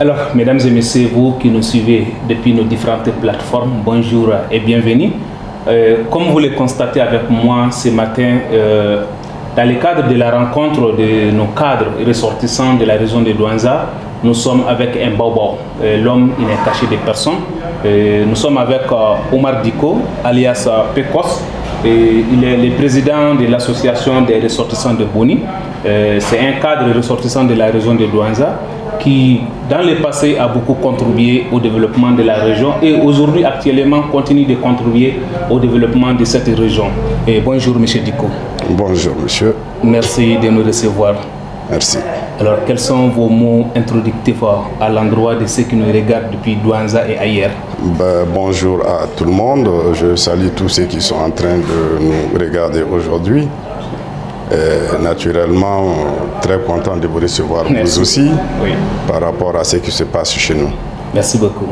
Alors, mesdames et messieurs, vous qui nous suivez depuis nos différentes plateformes, bonjour et bienvenue. Comme vous le constatez avec moi ce matin, dans le cadre de la rencontre de nos cadres ressortissants de la région de Douanza, nous sommes avec un Baobab, l'homme il est caché des personnes. Nous sommes avec Omar Diko, alias Pecos. Il est le président de l'association des ressortissants de Boni. C'est un cadre ressortissant de la région de Douanza qui, dans le passé, a beaucoup contribué au développement de la région et aujourd'hui, actuellement, continue de contribuer au développement de cette région. Et bonjour, M. Diko. Bonjour, monsieur. Merci de nous recevoir. Merci. Alors, quels sont vos mots introductifs à l'endroit de ceux qui nous regardent depuis Douanza et ailleurs? Bonjour à tout le monde. Je salue tous ceux qui sont en train de nous regarder aujourd'hui. Naturellement, très content de vous recevoir vous aussi, oui, par rapport à ce qui se passe chez nous. Merci beaucoup.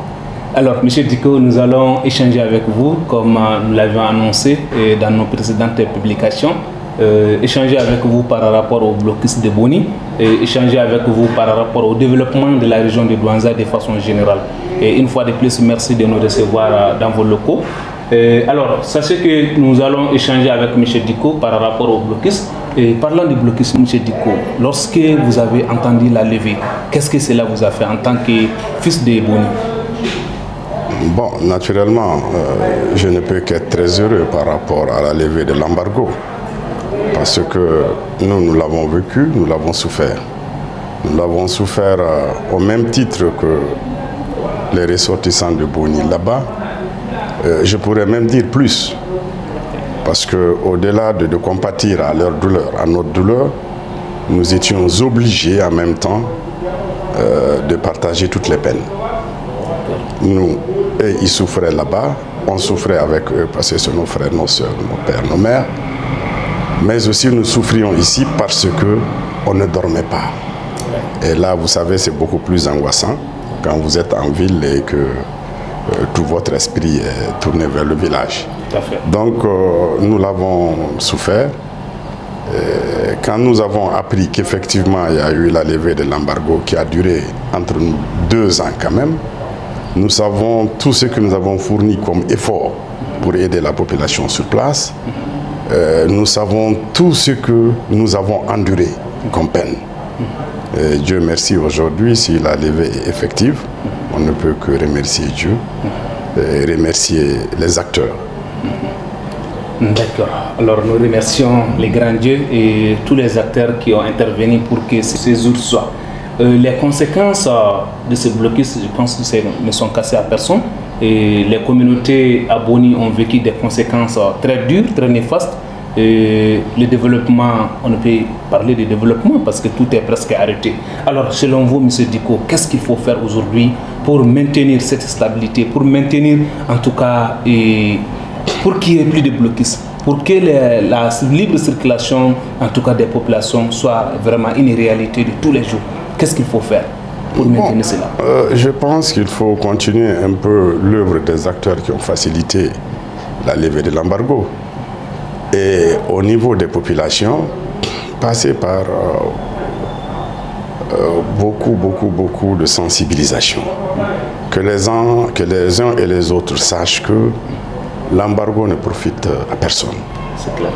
Alors, M. Diko, nous allons échanger avec vous, comme nous l'avions annoncé dans nos précédentes publications. Échanger avec vous par rapport au blocus de Boni, échanger avec vous par rapport au développement de la région de Douanza de façon générale. Et une fois de plus, merci de nous recevoir dans vos locaux. Alors, sachez que nous allons échanger avec M. Diko par rapport au blocus. Et parlant du blocus, M. Diko, lorsque vous avez entendu la levée, qu'est-ce que cela vous a fait en tant que fils de Boni? Bon, naturellement, je ne peux qu'être très heureux par rapport à la levée de l'embargo. Parce que nous l'avons vécu, nous l'avons souffert. Nous l'avons souffert au même titre que les ressortissants de Boni là-bas. Je pourrais même dire plus. Parce qu'au-delà de compatir à leur douleur, à notre douleur, nous étions obligés en même temps de partager toutes les peines. Nous, et ils souffraient là-bas, on souffrait avec eux parce que c'est nos frères, nos soeurs, nos pères, nos mères. Mais aussi nous souffrions ici parce qu'on ne dormait pas. Et là, vous savez, c'est beaucoup plus angoissant quand vous êtes en ville et que tout votre esprit est tourné vers le village. Tout à fait. Donc, nous l'avons souffert. Et quand nous avons appris qu'effectivement, il y a eu la levée de l'embargo qui a duré entre nous 2 ans quand même, nous savons tout ce que nous avons fourni comme effort pour aider la population sur place. Nous savons tout ce que nous avons enduré comme peine. Et Dieu merci, aujourd'hui, si la levée est effective, on ne peut que remercier Dieu et remercier les acteurs. D'accord. Alors nous remercions les grands dieux et tous les acteurs qui ont intervenu pour que ces jours soient. Les conséquences de ce blocus, je pense que ne sont cassées à personne. Et les communautés à Boni ont vécu des conséquences très dures, très néfastes. Et le développement, on ne peut parler de développement parce que tout est presque arrêté. Alors, selon vous, M. Diko, qu'est-ce qu'il faut faire aujourd'hui pour maintenir cette stabilité, pour maintenir, en tout cas, pour qu'il n'y ait plus de blocus, pour que la libre circulation, en tout cas des populations, soit vraiment une réalité de tous les jours? Qu'est-ce qu'il faut faire pour maintenir cela? Je pense qu'il faut continuer un peu l'œuvre des acteurs qui ont facilité la levée de l'embargo. Et au niveau des populations, passer par beaucoup de sensibilisation. Que les uns et les autres sachent que l'embargo ne profite à personne. C'est clair.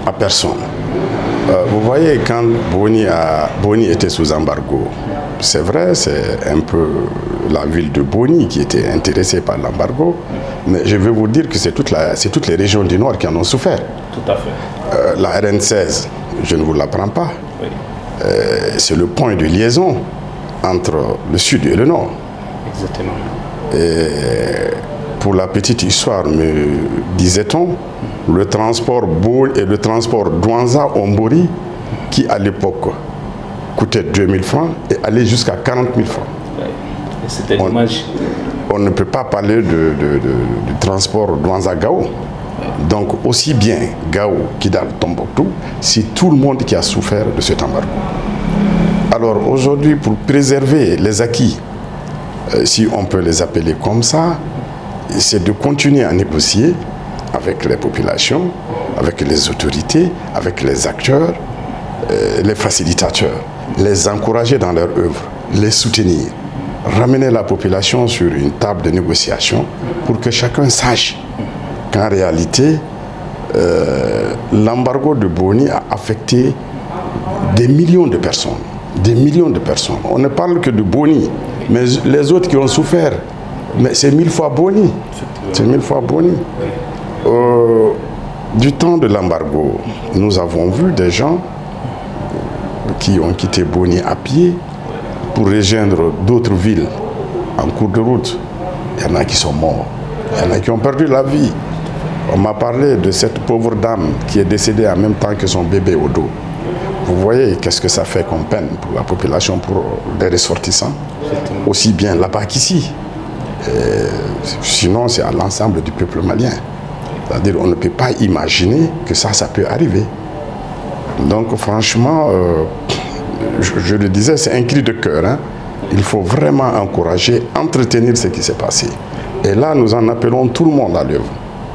À personne. Vous voyez, quand Boni était sous embargo, c'est vrai, c'est un peu la ville de Boni qui était intéressée par l'embargo, mais je vais vous dire que c'est toutes les régions du Nord qui en ont souffert. Tout à fait. La RN16, je ne vous l'apprends pas. Oui. C'est le point de liaison entre le Sud et le Nord. Exactement. Et pour la petite histoire, me disait-on, le transport Douanza-Ombori, qui à l'époque coûtait 2000 francs et allait jusqu'à 40 000 francs. C'était dommage. On ne peut pas parler du transport Douanza-Gao. Donc aussi bien Gao, Kidal, Tombouctou, c'est tout le monde qui a souffert de cet embargo. Alors aujourd'hui, pour préserver les acquis, si on peut les appeler comme ça, c'est de continuer à négocier avec les populations, avec les autorités, avec les acteurs, les facilitateurs, les encourager dans leur œuvre, les soutenir. ramener la population sur une table de négociation pour que chacun sache qu'en réalité, l'embargo de Boni a affecté des millions de personnes. Des millions de personnes. On ne parle que de Boni, mais les autres qui ont souffert, mais c'est 1000 fois Boni. C'est 1000 fois Boni. Du temps de l'embargo, nous avons vu des gens qui ont quitté Boni à pied pour rejoindre d'autres villes en cours de route. Il y en a qui sont morts. Il y en a qui ont perdu la vie. On m'a parlé de cette pauvre dame qui est décédée en même temps que son bébé au dos. Vous voyez qu'est-ce que ça fait comme peine pour la population, pour les ressortissants, aussi bien là-bas qu'ici. Sinon, c'est à l'ensemble du peuple malien. C'est-à-dire qu'on ne peut pas imaginer que ça peut arriver. Donc franchement, je le disais, c'est un cri de cœur. Hein. Il faut vraiment encourager, entretenir ce qui s'est passé. Et là, nous en appelons tout le monde à l'œuvre.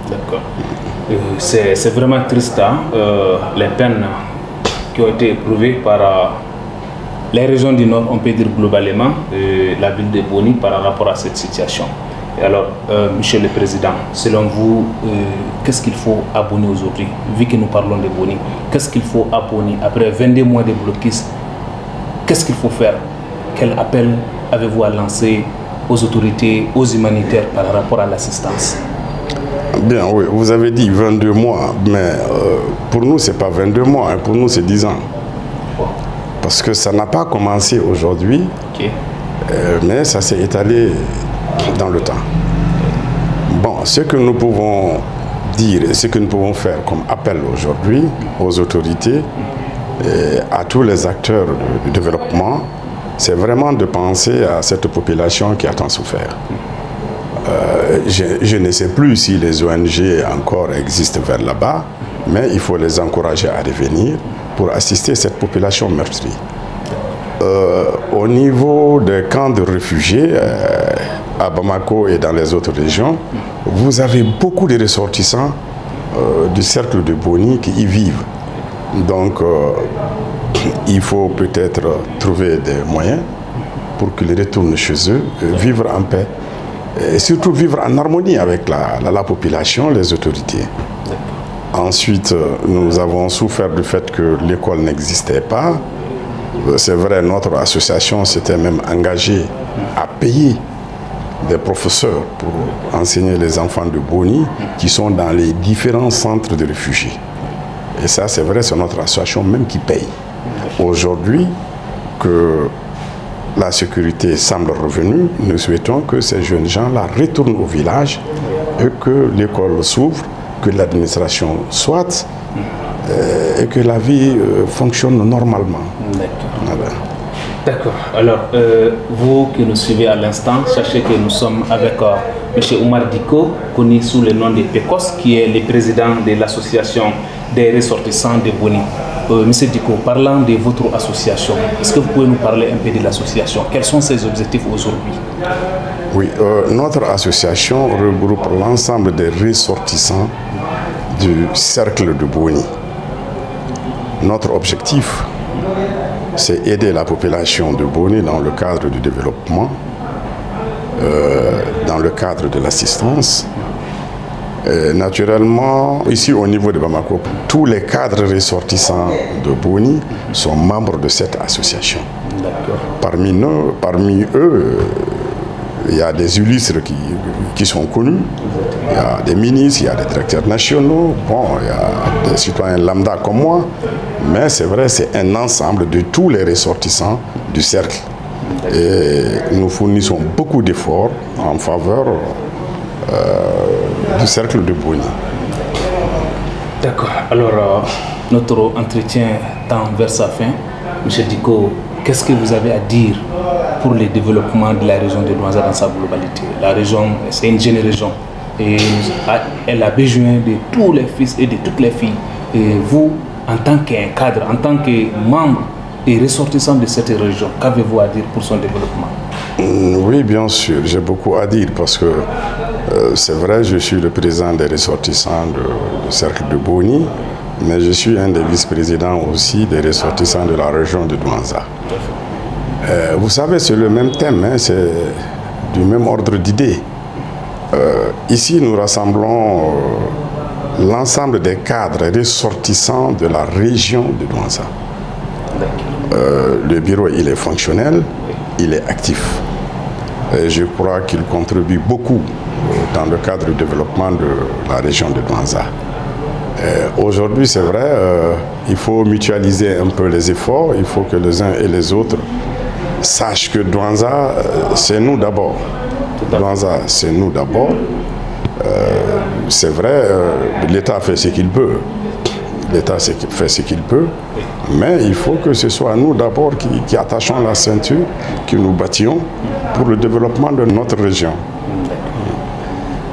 D'accord. C'est vraiment triste, hein, les peines qui ont été éprouvées par les régions du Nord, on peut dire globalement, la ville de Boni par rapport à cette situation. Et alors, Monsieur le Président, selon vous, qu'est-ce qu'il faut à Boni aujourd'hui, vu que nous parlons de Boni? Qu'est-ce qu'il faut à Boni après 22 mois de blocus? Qu'est-ce qu'il faut faire? Quel appel avez-vous à lancer aux autorités, aux humanitaires par rapport à l'assistance? Bien, oui, vous avez dit 22 mois, mais pour nous, ce n'est pas 22 mois, hein, pour nous, c'est 10 ans. Parce que ça n'a pas commencé aujourd'hui, okay. Mais ça s'est étalé dans le temps. Bon, ce que nous pouvons dire et ce que nous pouvons faire comme appel aujourd'hui aux autorités et à tous les acteurs du développement, c'est vraiment de penser à cette population qui a tant souffert. Je ne sais plus si les ONG encore existent vers là-bas, mais il faut les encourager à revenir pour assister cette population meurtrie. Au niveau des camps de réfugiés, à Bamako et dans les autres régions, vous avez beaucoup de ressortissants du cercle de Boni qui y vivent. Donc, il faut peut-être trouver des moyens pour qu'ils retournent chez eux, vivre en paix. Et surtout vivre en harmonie avec la population, les autorités. Ensuite, nous avons souffert du fait que l'école n'existait pas. C'est vrai, notre association s'était même engagée à payer des professeurs pour enseigner les enfants de Boni qui sont dans les différents centres de réfugiés. Et ça, c'est vrai, c'est notre association même qui paye. Aujourd'hui, que la sécurité semble revenue, nous souhaitons que ces jeunes gens-là retournent au village et que l'école s'ouvre, que l'administration soit et que la vie fonctionne normalement. D'accord. D'accord. Alors, vous qui nous suivez à l'instant, sachez que nous sommes avec M. Oumar Diko, connu sous le nom de PECOS, qui est le président de l'association des ressortissants de Boni. Monsieur Diko, parlant de votre association, est-ce que vous pouvez nous parler un peu de l'association? Quels sont ses objectifs aujourd'hui? Oui, notre association regroupe l'ensemble des ressortissants du cercle de Boni. Notre objectif, c'est aider la population de Boni dans le cadre du développement, dans le cadre de l'assistance. Naturellement, ici au niveau de Bamako, tous les cadres ressortissants de Boni sont membres de cette association. Parmi eux, il y a des illustres qui sont connus, il y a des ministres, il y a des directeurs nationaux, bon, il y a des citoyens lambda comme moi, mais c'est vrai, c'est un ensemble de tous les ressortissants du cercle. Et nous fournissons beaucoup d'efforts en faveur du cercle de Boni. D'accord. Alors, notre entretien tend vers sa fin. M. Diko, qu'est-ce que vous avez à dire pour le développement de la région de Douanza dans sa globalité? La région, c'est une jeune région et elle a besoin de tous les fils et de toutes les filles. Et vous, en tant qu'un cadre, en tant que membre et ressortissant de cette région, qu'avez-vous à dire pour son développement? Oui, bien sûr, j'ai beaucoup à dire parce que c'est vrai, je suis le président des ressortissants du cercle de Boni, mais je suis un des vice-présidents aussi des ressortissants de la région de Douanza. Vous savez, c'est le même thème, hein, c'est du même ordre d'idées. Ici, nous rassemblons l'ensemble des cadres ressortissants de la région de Douentza. Le bureau, il est fonctionnel, il est actif. Et je crois qu'il contribue beaucoup dans le cadre du développement de la région de Douentza. Aujourd'hui, c'est vrai, il faut mutualiser un peu les efforts, il faut que les uns et les autres sachent que Douentza, c'est nous d'abord. Douentza, c'est nous d'abord. C'est vrai, l'État fait ce qu'il peut. L'État fait ce qu'il peut, mais il faut que ce soit nous d'abord qui attachons la ceinture, qui nous battions pour le développement de notre région.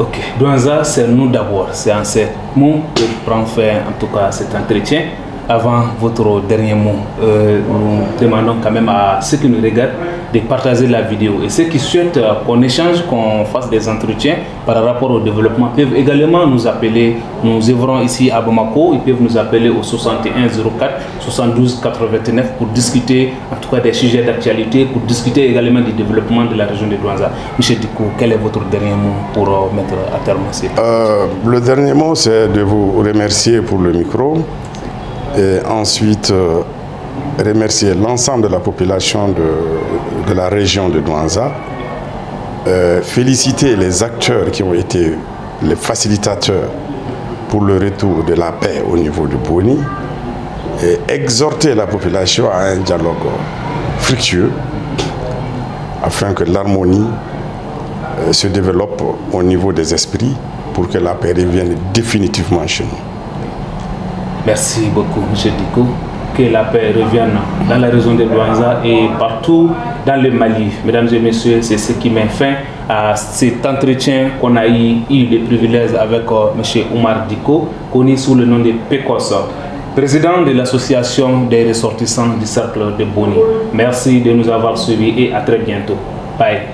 Ok, Douentza, c'est nous d'abord. C'est en ces mots que prend fin en tout cas cet entretien. Avant votre dernier mot, nous demandons quand même à ceux qui nous regardent de partager la vidéo. Et ceux qui souhaitent qu'on échange, qu'on fasse des entretiens par rapport au développement, peuvent également nous appeler. Nous œuvrons ici à Bamako. Ils peuvent nous appeler au 61 04 72 89 pour discuter en tout cas des sujets d'actualité, pour discuter également du développement de la région de Douentza. Monsieur Dicko, quel est votre dernier mot pour mettre à terme ces Le dernier mot, c'est de vous remercier pour le micro. Et ensuite, remercier l'ensemble de la population de la région de Douentza. Féliciter les acteurs qui ont été les facilitateurs pour le retour de la paix au niveau de Boni. Et exhorter la population à un dialogue fructueux afin que l'harmonie se développe au niveau des esprits pour que la paix revienne définitivement chez nous. Merci beaucoup, M. Dicko. Que la paix revienne dans la région de Douentza et partout dans le Mali. Mesdames et messieurs, c'est ce qui met fin à cet entretien qu'on a eu le privilège avec M. Oumar Dicko, connu sous le nom de PECOS, président de l'association des ressortissants du cercle de Boni. Merci de nous avoir suivis et à très bientôt. Bye.